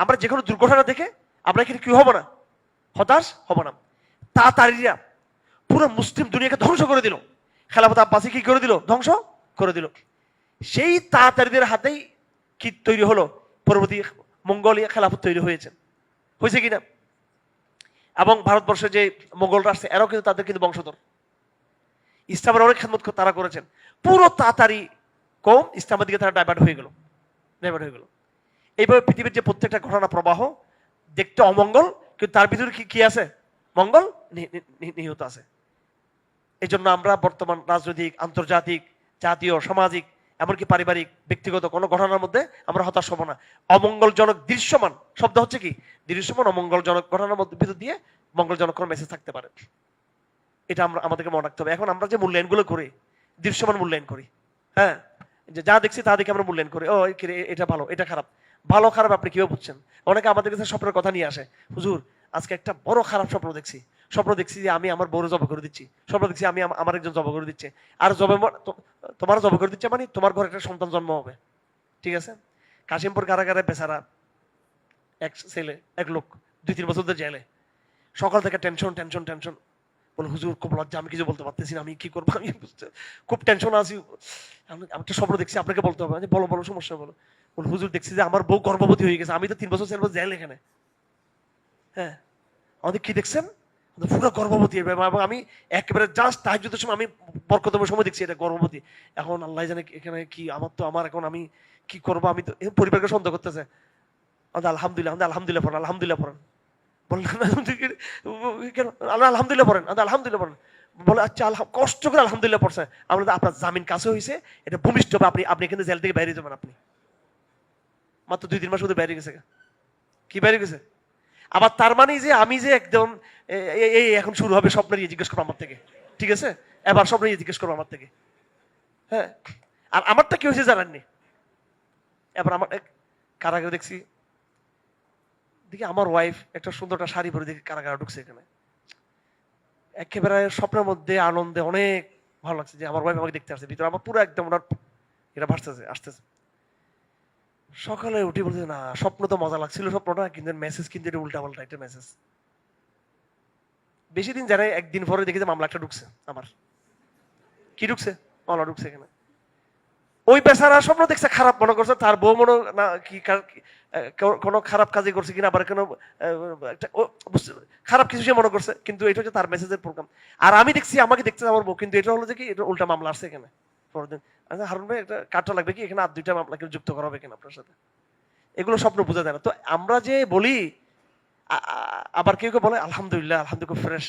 আমরা যে কোনো দুর্ঘটনা দেখে আমরা এখানে কি হব না? হতাশ হব না। তাতারিরা পুরো মুসলিম দুনিয়াকে ধ্বংস করে দিল, খেলাফত আব্বাসী কি করে দিল? ধ্বংস করে দিল। সেই তাতারিদের হাতেই কি তৈরি হলো? পরবর্তী মঙ্গোলিয়া খেলাফত তৈরি হয়েছে কিনা? এবং ভারতবর্ষে যে মোগলরা আসছে, এরাও কিন্তু তাদের কিন্তু বংশধর, ইসলামের অনেক খেদমত তারা করেছেন। পুরো তাতারি কম ইসলামের দিকে তারা ডাইভার্ট হয়ে গেল। এইভাবে পৃথিবীর যে প্রত্যেকটা ঘটনা প্রবাহ দেখতে অমঙ্গল, কিন্তু তার ভিতরে কি আছে? মঙ্গল নিহিত আছে। এই জন্য আমরা বর্তমান রাজনৈতিক, আন্তর্জাতিক, জাতীয়, সামাজিক, এমনকি পারিবারিক, ব্যক্তিগত কোনো ঘটনার মধ্যে আমরা হতাশ হব না। অমঙ্গলজনক দৃশ্যমান শব্দ হচ্ছে কি? দৃশ্যমান অমঙ্গলজনক ঘটনার মধ্যে ভিতর দিয়ে মঙ্গলজনক কোনো মেসেজ থাকতে পারে। এটা আমাদেরকে মনে রাখতে হবে। এখন আমরা যে মূল্যায়নগুলো করি, দৃশ্যমান মূল্যায়ন করি, হ্যাঁ, যে যা দেখছি তা দেখে আমরা মূল্যায়ন করি, ও এটা ভালো, এটা খারাপ। ভালো খারাপ আপনি কিভাবে বুঝছেন? অনেকে আমাদের কাছে স্বপ্নের কথা নিয়ে আসে, হুজুর আজকে একটা বড় খারাপ স্বপ্ন দেখছি যে আমি আমার বউরে জব করে দিচ্ছি, স্বপ্ন দেখছি আমি আমার একজন জব করে দিচ্ছে, আর জবে তোমার জব করে দিচ্ছে, মানে তোমার ঘরে একটা সন্তান জন্ম হবে। ঠিক আছে, কাশিমপুর কারাগারে বেচারা এক ছেলে, এক লোক 2-3 বছর ধরে জেলে, সকাল থেকে টেনশন টেনশন টেনশন। বলে হুজুর খুব লজ্জা, আমি কিছু বলতে পারতেছি না, আমি কি করবো, আমি খুব টেনশন আছি, আমি একটা স্বপ্ন দেখছি, আপনাকে বলতে হবে। বলো বলো, সমস্যা বলো। বলে হুজুর দেখছি যে আমার বউ গর্ভবতী হয়ে গেছে, আমি তো 3 বছর 4 বছর জেল এখানে। হ্যাঁ, আমাদের কি দেখছেন? পুরো গর্ভবতী, এবং আমি একেবারে জাস্ট তাহাজ্জুদের সময় আমি বরকতের সময় দেখছি এটা গর্ভবতী। এখন আল্লাহ জানে এখানে কি, আমার এখন আমি কি করবো, আমি তো পরিবারকে সন্দেহ করতেছে। আলহামদুলিল্লাহ, আলহামদুলিল্লাহ পড়েন, আলহামদুলিল্লাহ পড়েন। বললেন আলহামদুলিল্লাহ পড়েন, আলহামদুলিল্লাহ পড়েন। বলে আচ্ছা, কষ্ট করে আলহামদুলিল্লাহ পড়ছে। আমরা আপনার জামিন কাছে হয়েছে, এটা ভূমিষ্ঠ হবে, আপনি কিন্তু জেল থেকে বাইরে যাবেন। আপনি মাত্র 2-3 মাস শুধু বাইরে গেছে, কি বাইরে গেছে? আবার তার মানে যে আমি যে একদম এই এখন শুরু হবে স্বপ্নের ইয়ে জিজ্ঞেস করবো আমার থেকে, ঠিক আছে? এবার স্বপ্নের ইয়ে জিজ্ঞেস করবো আমার থেকে। হ্যাঁ, আর আমারটা কি হয়েছে জানাননি? এবার আমার কারাগারে দেখছি, দেখি আমার ওয়াইফ একটা সুন্দর একটা শাড়ি পরে দেখি কারাগারে ঢুকছে এখানে। একেবারে স্বপ্নের মধ্যে আনন্দে অনেক ভালো লাগছে যে আমার ওয়াইফ আমাকে দেখতে আসছে ভিতরে, আমার পুরো একদম ওনার এটা ভাসতেছে, আসতেছে। সকালে উঠে বলছে না, স্বপ্ন তো মজা লাগছিল স্বপ্নটা, কিন্তু মেসেজ কিন্তু এটা উল্টা পাল্টা একটা মেসেজ। বেশি দিন যারা, একদিন পরে দেখি যে মামলা একটা ঢুকছে আমার। কি ঢুকছে? মামলা ঢুকছে এখানে। ওই বেচারা স্বপ্ন দেখছে, খারাপ মনে করছে, তার বউ মনে না কি কোনো খারাপ কাজে করছে কিনা, আবার কোনো খারাপ কিছু সে মনে করছে, কিন্তু এটা হচ্ছে তার মেসেজের প্রোগ্রাম। আর আমি দেখছি আমাকে দেখছে আমার বউ, কিন্তু এটা হলো যে কি, এটা উল্টা মামলা আসছে এখানে পরের দিন। আচ্ছা হারুন ভাই, একটা কার্ডটা লাগবে কি, এখানে আর 2টা মামলা যুক্ত করা হবে কিনা আপনার সাথে? এগুলো স্বপ্ন বোঝা যায় না। তো আমরা যে বলি, আবার কেউ কেউ বলে আলহামদুলিল্লাহ, আলহামদুলিল্লাহ ফ্রেশ,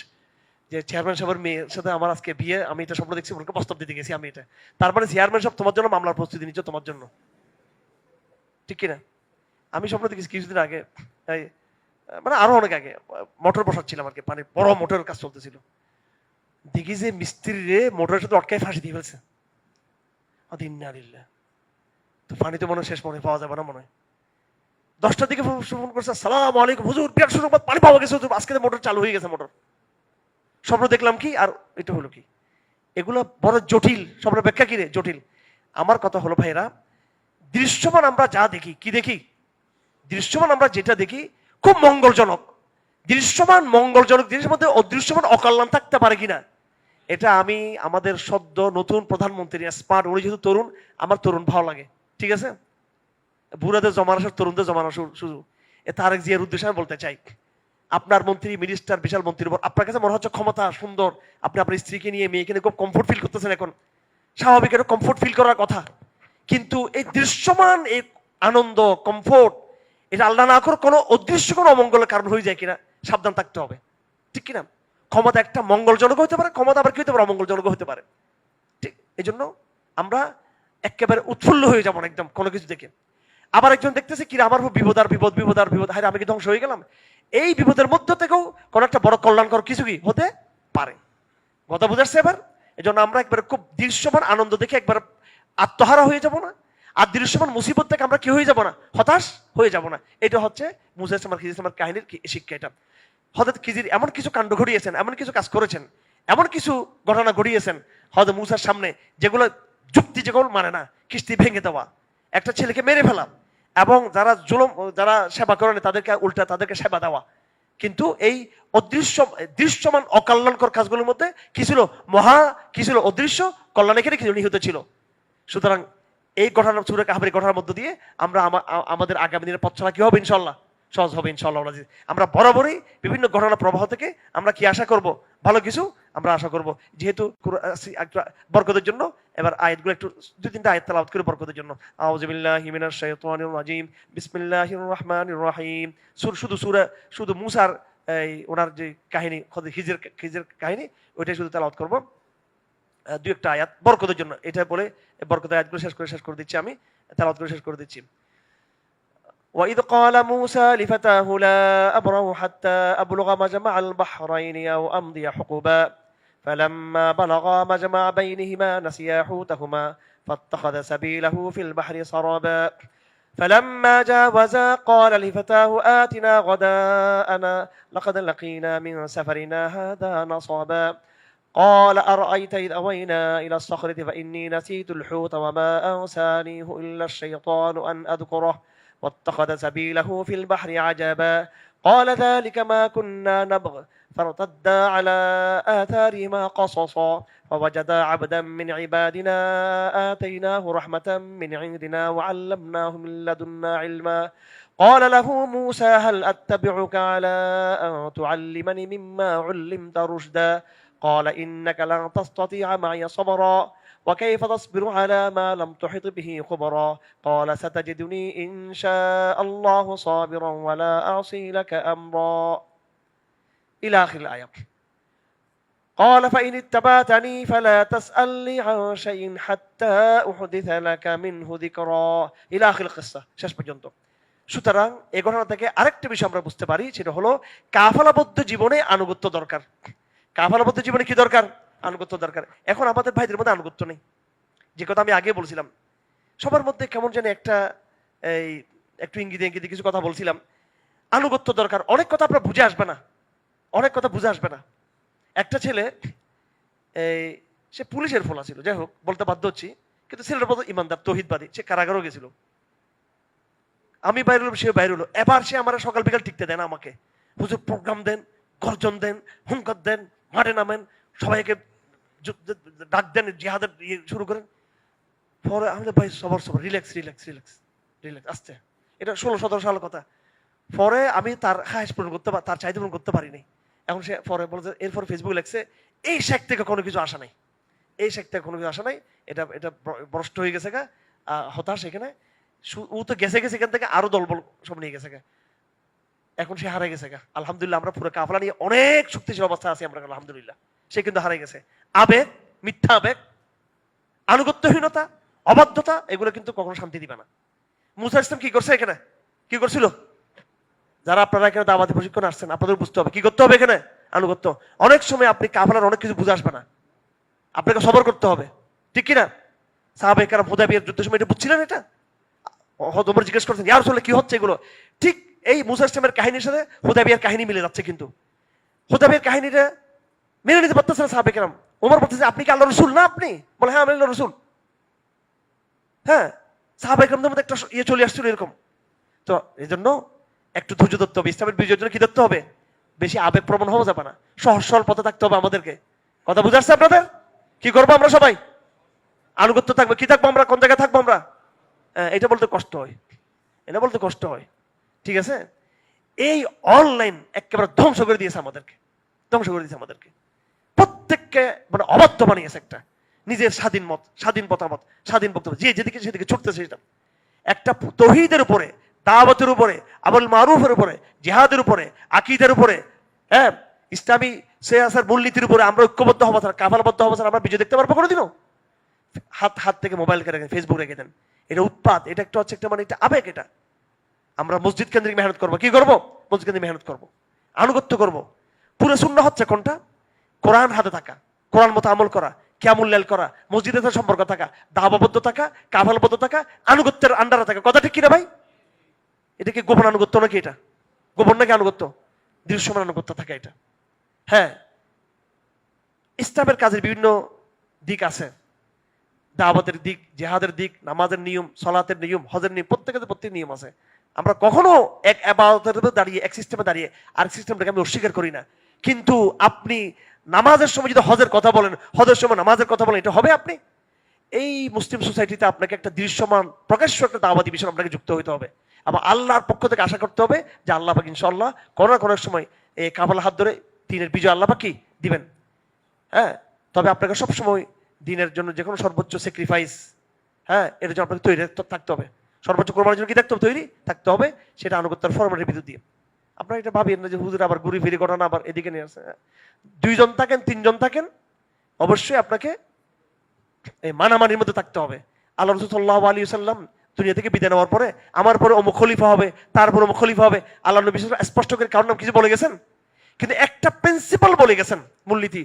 যে চেয়ারম্যান সাহেবের মেয়ের সাথে আমার আজকে বিয়ে, আমি এটা স্বপ্ন দেখছি, ওনাকে প্রস্তাব দিতে গেছি আমি এটা। তার মানে চেয়ারম্যান সাহেব তোমার জন্য মামলার প্রস্তুতি নিচ্ছে, তোমার জন্য, ঠিক কিনা? আমি স্বপ্ন দেখেছি কিছুদিন আগে, এই মানে আরো অনেক আগে, মোটর বসাচ্ছিলাম আর কি, মানে বড় মোটরের কাজ চলতেছিল, দেখি যে মিস্ত্রি রে মোটরের সাথে অটকায় ফাঁসি দিয়ে ফেলছে। তো পানি তো মনে হয় শেষ মনে পাওয়া যাবে না মনে হয়। 10টার দিকে ফোন করছে, আসসালামু আলাইকুম হুজুর, বিরাট সুসংবাদ, পানি পাওয়া গেছে হুজুর, আজকে মোটর চালু হয়ে গেছে মোটর। স্বপ্ন দেখলাম কি আর এটা হলো কি? এগুলো বড় জটিল, স্বপ্নের ব্যাখ্যা কি রে জটিল। আমার কথা হলো ভাইরা, দৃশ্যমান আমরা যা দেখি, কি দেখি? দৃশ্যমান আমরা যেটা দেখি খুব মঙ্গলজনক। দৃশ্যমান মঙ্গলজনক জিনিসের মধ্যে অদৃশ্যমান অকল্যাণ থাকতে পারে কিনা, এটা আমি আমাদের সদ্য নতুন প্রধানমন্ত্রী স্মার্ট, উনি যেহেতু তরুণ, আমার তরুণ ভালো লাগে, ঠিক আছে? বুড়াদের জমান আসার, তরুণদের জমান শুধু তারেক জিয়ার উদ্দেশ্যে আমি বলতে চাই, আপনার মন্ত্রী, মিনিস্টার, বিশাল মন্ত্রীর উপর আপনার কাছে মনে হচ্ছে ক্ষমতা সুন্দর, আপনি আপনার স্ত্রীকে নিয়ে, মেয়েকে নিয়ে খুব কমফোর্ট ফিল করতেছেন, এখন স্বাভাবিক একটা কমফোর্ট ফিল করার কথা। কিন্তু এই দৃশ্যমান এই আনন্দ, কমফোর্ট, এটা আল্লাহ না করে কোনো অদৃশ্য কোনো অমঙ্গলের কারণ হয়ে যায় কিনা সাবধান থাকতে হবে, ঠিক কিনা? ক্ষমতা একটা মঙ্গলজনক হতে পারে, ক্ষমতা আবার কি হতে পারে, অমঙ্গলজনক হতে পারে, ঠিক? এই জন্য আমরা একেবারে উৎফুল্ল হয়ে যাবো না একদম কোনো কিছু দেখে। আবার একজন দেখতেছে কি আমার বিপদ আর বিপদ, বিপদ আর বিপদ, হায় আমি কি ধ্বংস হয়ে গেলাম? এই বিপদের মধ্য থেকেও কোন একটা বড় কল্যাণকর কিছু কি হতে পারে, কথা বুঝাচ্ছে এবার? এই জন্য আমরা একবার খুব দৃশ্যমান আনন্দ দেখে একবার আত্মহারা হয়ে যাব না, আর দৃশ্যমান মুসিবত থেকে আমরা কি হয়ে যাব না, হতাশ হয়ে যাব না। এটা হচ্ছে মুসা ইসলাম খিজির ইসলামের কাহিনীর শিক্ষা। এটা হযরত খিজির এমন কিছু কাণ্ড ঘটিয়েছেন, এমন কিছু কাজ করেছেন, এমন কিছু ঘটনা ঘটিয়েছেন হযরত মুসার সামনে, যেগুলো যুক্তি যেগুলো মানে না। কিস্তি ভেঙে দেওয়া, একটা ছেলেকে মেরে ফেলা, এবং যারা জুলুম, যারা সেবা করেন তাদেরকে উল্টা তাদেরকে সেবা দেওয়া। কিন্তু এই অদৃশ্য দৃশ্যমান অকল্যাণকর কাজগুলোর মধ্যে কি ছিল মহা, কি ছিল অদৃশ্য কল্যাণ, এখানে কিছু নিহিত ছিল। সুতরাং এই ঘটনা, সূরা কাহফের ঘটনার মধ্য দিয়ে আমরা আমাদের আগামী দিনের পথ চলা কি হবে ইনশাআল্লাহ, সহজ হবে ইনশাআল্লাহ। আমরা বরাবরই বিভিন্ন ঘটনা প্রবাহ থেকে আমরা কি আশা করব, ভালো কিছু আমরা আশা করব। যেহেতু বরকতের জন্য এবার আয়াতগুলো একটু 2-3টা আয়াত তেলাওয়াত করে বরকতের জন্য। আউযু বিল্লাহি মিনাশ শাইতানির রাজিম, বিসমিল্লাহির রহমানির রহিম। শুধু মুসার এই ওনার যে কাহিনী, খিজির কাহিনী, ওইটাই শুধু তেলাওয়াত করব, 2-1টা আয়াত বরকতের জন্য। এটা বলে বরকতের আয়াতগুলো শেষ করে দিচ্ছি, আমি তেলাওয়াত করে শেষ করে দিচ্ছি। وإذ قال موسى لفتاه لا أبرح حتى أبلغ مجمع البحرين أو أمضي حقبا فلما بلغا مجمع بينهما نسيا حوتهما فاتخذ سبيله في البحر سربا فلما جاوزا قال لفتاه آتنا غداءنا لقد لقينا من سفرنا هذا نصبا قال أرأيت إذ أوينا إلى الصخرة فإني نسيت الحوت وما أنسانيه إلا الشيطان أن أذكره واتخذ سبيله في البحر عجبا قال ذلك ما كنا نبغ فارتدا على آثارهما قصصا فوجدا عبدا من عبادنا آتيناه رحمة من عندنا وعلمناه من لدنا علما قال له موسى هل أتبعك على أن تعلمني مما علمت رشدا قال إنك لن تستطيع معي صبرا وكيف تصبر على ما لم تحط به خبرا قال ستجدني إن شاء الله صابرا ولا أعصي لك أمرا إلى آخر الآية قال فإن اتبعتني فلا تسألني عن شيء حتى أحدث لك منه ذكرا إلى آخر القصة শেষ পর্যন্ত। সুতরাং এই ঘটনা থেকে আরেকটা বিষয় আমরা বুঝতে পারি, সেটা হলো কাফালাবদ্ধ জীবনে আনুগত্য দরকার। কাফালাবদ্ধ জীবনে কি দরকার? আনুগত্য দরকার। এখন আমাদের ভাইদের মধ্যে আনুগত্য নেই, যে কথা আমি আগে বলছিলাম। সবার মধ্যে কেমন যেন একটা এই একটু ইঙ্গিতে কিছু কথা বলছিলাম, আনুগত্য দরকার। অনেক কথা আপনার বুঝে আসবে না, অনেক কথা বুঝে আসবে না। একটা ছেলে, এই সে পুলিশের ফোলা ছিল, যাই হোক বলতে বাধ্য হচ্ছি, কিন্তু ছেলেটার মতো ইমানদার, তৌহিদবাদী, সে কারাগারও গেছিল। আমি বাইরে হলাম, সে বাইরে হলো। এবার সে আমার সকাল বিকাল টিকতে দেন আমাকে, হুজুর প্রোগ্রাম দেন, গর্জন দেন, হুঙ্কার দেন, মাঠে নামেন, সবাইকে ডাক দেন, জিহাদের শুরু করেন। পরে আমাদের ভাই সবার রিল্যাক্স রিল্যাক্স রিল্যাক্স রিল্যাক্স আসছে। এটা 16-17 সালের কথা। পরে আমি তার খায়েশ পূরণ করতে, তার চাহিদা পূরণ করতে পারিনি। এখন সে পরে বলে, এরপর ফেসবুকে লেখছে এই শেখ থেকে কোনো কিছু আসা নাই, এই শেখ থেকে কোনো কিছু আসা নাই, এটা ভ্রষ্ট হয়ে গেছে গা, হতাশ। এখানে ও তো গেছে গেছে এখান থেকে আরো দলবল সব নিয়ে গেছে গা। এখন সে হারাই গেছে গা। আলহামদুলিল্লাহ আমরা পুরো কাফলা নিয়ে অনেক শক্তিশালী অবস্থা আছি আমরা, আলহামদুলিল্লাহ। সে কিন্তু হারাই গেছে। আবেগ, মিথ্যা আবেগ, আনুগত্যহীনতা, অবাধ্যতা, এগুলো কিন্তু কখনো শান্তি দিবে না। মুসা ইসলাম কি করছে এখানে? কি করছিল? যারা আপনারা এখানে দাওয়াতি প্রশিক্ষণ আসছেন, আপনাদের বুঝতে হবে কি করতে হবে এখানে। আনুগত্য। অনেক সময় আপনি কাফলার অনেক কিছু বুঝে আসবে না, আপনাকে সবর করতে হবে, ঠিক কিনা? সাহাবায়ে কেরাম হুদায়বিয়ার যুদ্ধের সময় এটা বুঝছিলেন? এটা ওমর জিজ্ঞেস করছেন, ইয়া রাসূলুল্লাহ কি হচ্ছে এগুলো? ঠিক এই মুসা ইসলামের কাহিনীর সাথে হুদায়বিয়ার কাহিনী মিলে যাচ্ছে। কিন্তু হুদায়বিয়ার কাহিনীটা মেনে নিতে পারতেছে না সাহাবায়ে কেরাম। ওমর বলতেছে, আপনি কি আল্লাহর রাসূল না? আপনি বলে, হ্যাঁ আমি আল্লাহর রাসূল। হ্যাঁ, সাহাবায়ে কেরামদের মধ্যে একটা ইয়ে চলে আসছিল এরকম। তো এই জন্য একটু ধৈর্য ধরতে হবে। ইসলামের বিজয়ের জন্য কি ধরতে হবে? বেশি আবেগ প্রবণ হওয়া যাবে না, সহজ সরল পথে থাকতে হবে আমাদেরকে। কথা বুঝে আসছে আপনাদের? কি করবো আমরা সবাই? আনুগত্য থাকবে। কি থাকবো আমরা? কোন জায়গায় থাকবো আমরা? এটা বলতে কষ্ট হয়, এটা বলতে কষ্ট হয়, ঠিক আছে? এই অনলাইন একেবারে ধ্বংস করে দিয়েছে আমাদেরকে, ধ্বংস করে দিয়েছে আমাদেরকে। প্রত্যেককে মানে অবাধ্য বানিয়েছে একটা নিজের স্বাধীন মত, স্বাধীন মতামত, স্বাধীন বক্তব্য, যে যেদিকে সেদিকে ছুটতেছে। সেটা একটা তৌহিদের উপরে, দাওয়াতের উপরে, আমল মারুফের উপরে, জিহাদের উপরে, আকীদার উপরে, হ্যাঁ, ইসলামী সিয়াসার মূলনীতির উপরে আমরা ঐক্যবদ্ধ হবো ছাড়া, কাফালবদ্ধ হবো ছাড়া আমরা বিজয় দেখতে পারবো কোনোদিনও? হাত থেকে মোবাইল রেখে দেন, ফেসবুক রেখে দেন। এটা উৎপাত, এটা একটা হচ্ছে একটা মানে একটা আবেগ। এটা আমরা মসজিদ কেন্দ্রিক মেহনত করবো। কি করবো? মসজিদ কেন্দ্রিক মেহনত করবো, আনুগত্য করবো। পুরো সুন্নাহ হচ্ছে কোনটা? কোরআন হাতে থাকা, কোরআন মতো আমল করা, কিয়ামুল লাইল করা, মসজিদের সাথে সম্পর্ক থাকা, দাওয়াবদ্ধ থাকা, কাফালবদ্ধ থাকা, আনুগত্যের আন্ডারে থাকা। কথা ঠিক কিনা ভাই? এটা কি গোপন আনুগত্য নাকি? এটা গোপন নাকি আনুগত্য? দৃশ্যমান আনুগত্য থাকা এটা। হ্যাঁ, ইসলামের কাজের বিভিন্ন দিক আছে, দাওয়াতের দিক, জিহাদের দিক, নামাজের নিয়ম, সালাতের নিয়ম, হজের নিয়ম, প্রত্যেক নিয়ম আছে। আমরা কখনো এক ইবাদতের উপর দাঁড়িয়ে, এক সিস্টেমে দাঁড়িয়ে আরেক সিস্টেমটাকে আমি অস্বীকার করি না। কিন্তু আপনি নামাজের সময় যদি হজের কথা বলেন, হজের সময় নামাজের কথা বলেন, এটা হবে? আপনি এই মুসলিম সোসাইটিতে আপনাকে একটা দৃশ্যমান প্রকাশ্য একটা দাওয়াতি বিষয় আপনাকে যুক্ত হইতে হবে। আবার আল্লাহর পক্ষ থেকে আশা করতে হবে যে আল্লাহ পাক ইনশাআল্লাহ কোনো না কোনো সময় এই কাফালা হাত ধরে দিনের বিজয় আল্লাহ পাক কি দিবেন। হ্যাঁ, তবে আপনাকে সবসময় দিনের জন্য যে কোনো সর্বোচ্চ স্যাক্রিফাইস, হ্যাঁ, এর জন্য আপনাকে তৈরি থাকতে হবে। সর্বোচ্চ কোরবানির জন্য কি থাকতে হবে? তৈরি থাকতে হবে। সেটা আনুগত্যের ফরম্যাটের ভিতর দিয়ে। আপনারা এটা ভাবেন না যে হুজুর আবার ঘুরি ফিরি ঘটনা আবার এদিকে নিয়ে আসে। দুইজন থাকেন, তিনজন থাকেন, অবশ্যই আপনাকে এই মানামানির মধ্যে থাকতে হবে। আল্লাহ রাসূল সাল্লাল্লাহু আলাইহি ওয়াসাল্লাম দুনিয়া থেকে বিদায় নেওয়ার পরে, আমার পরে অমুক খলিফা হবে, তারপর অমুক খলিফা হবে, আল্লাহ নবী স্পষ্ট করে কারণ নাম কিছু বলে গেছেন, কিন্তু একটা প্রিন্সিপাল বলে গেছেন, মূলনীতি,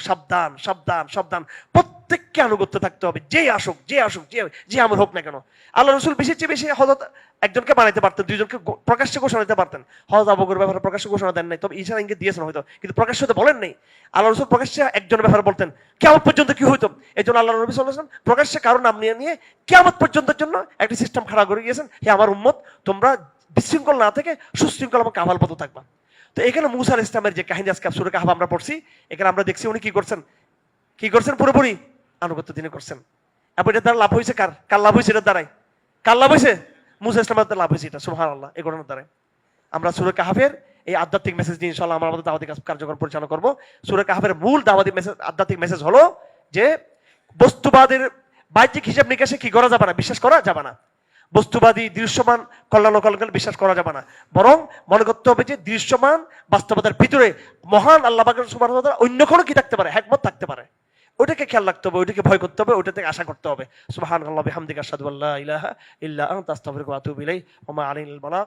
সাবধান সাবধান সাবধান। প্রত্যেককে আনুগত্য থাকতে হবে, যে আসুক যে আসুক, যে আমল হোক না কেন। আল্লাহ রসুল বেশি চেয়ে বেশি হযরত একজনকে বানাইতে পারতেন, দুইজনকে প্রকাশ্যে ঘোষণা দিতে পারতেন। হযরত আবু বকরের ব্যাপারে প্রকাশ্যে ঘোষণা দেন নাই, তবে ইশারা ইঙ্গিত দিয়েছেন হয়তো, কিন্তু প্রকাশ্যে তো বলেন নাই। আল্লাহ রসুল প্রকাশ্যে একজনের ব্যাপারে বলতেন কিয়ামত পর্যন্ত কি হইতো। এই জন্য আল্লাহ নবী সাল্লাল্লাহু আলাইহি ওয়াসাল্লাম প্রকাশ্যে কারণ নাম নিয়ে নিয়ে কিয়ামত পর্যন্তের জন্য একটা সিস্টেম খাড়া করে গিয়েছেন। হে আমার উম্মত, তোমরা বিশৃঙ্খল না থেকে সুশৃঙ্খল এবং কাফালবদ্ধ থাকবা। তো এখানে মুসা আলাইহিস সালামের যে কাহিনী আজকে সূরা কাহফ আমরা পড়ছি, এখানে আমরা দেখছি উনি কি করছেন, কি করছেন? পুরোপুরি আনুগত্য তিনি করছেন। এবং এটার দ্বারা লাভ হয়েছে কার? কার লাভ হয়েছে? এটার দ্বারাই কার লাভ হয়েছে? মুসা ইসলামের লাভ হয়েছে। এটা সুবহানাল্লাহ। এই ঘটনার দ্বারা আমরা সূরা কাহফের এই আধ্যাত্মিক মেসেজ নিয়ে ইনশাআল্লাহ আমরা আমাদের দাওয়াতি কার্যক্রম পরিচালনা করব। সূরা কাহফের মূল দাওয়াতি মেসেজ, আধ্যাত্মিক মেসেজ হলো যে বস্তুবাদের বাহ্যিক হিসাব নিকাশে কি করা যাবে না, বিশ্বাস করা যাবে না। বস্তুবাদী দৃশ্যমান কল্যাণ অকল্যাণ বিশ্বাস করা যাবে না, বরং মনে করতে হবে যে দৃশ্যমান বাস্তবতার ভিতরে মহান আল্লাহ পাকের সুবহানাহু ওয়া তাআলা অন্য কোনো কি থাকতে পারে, হিকমত থাকতে পারে। ওটাকে খেয়াল রাখতে হবে, ওটাকে ভয় করতে হবে, ওটা থেকে আশা করতে হবে। সুবহানাল্লাহি ওয়া বিহামদিহি আশহাদু আল্লা ইলাহা ইল্লা আনতা আস্তাগফিরুকা ওয়া আতুবু ইলাইহি ওয়া মা আলাইনাল বালাগ।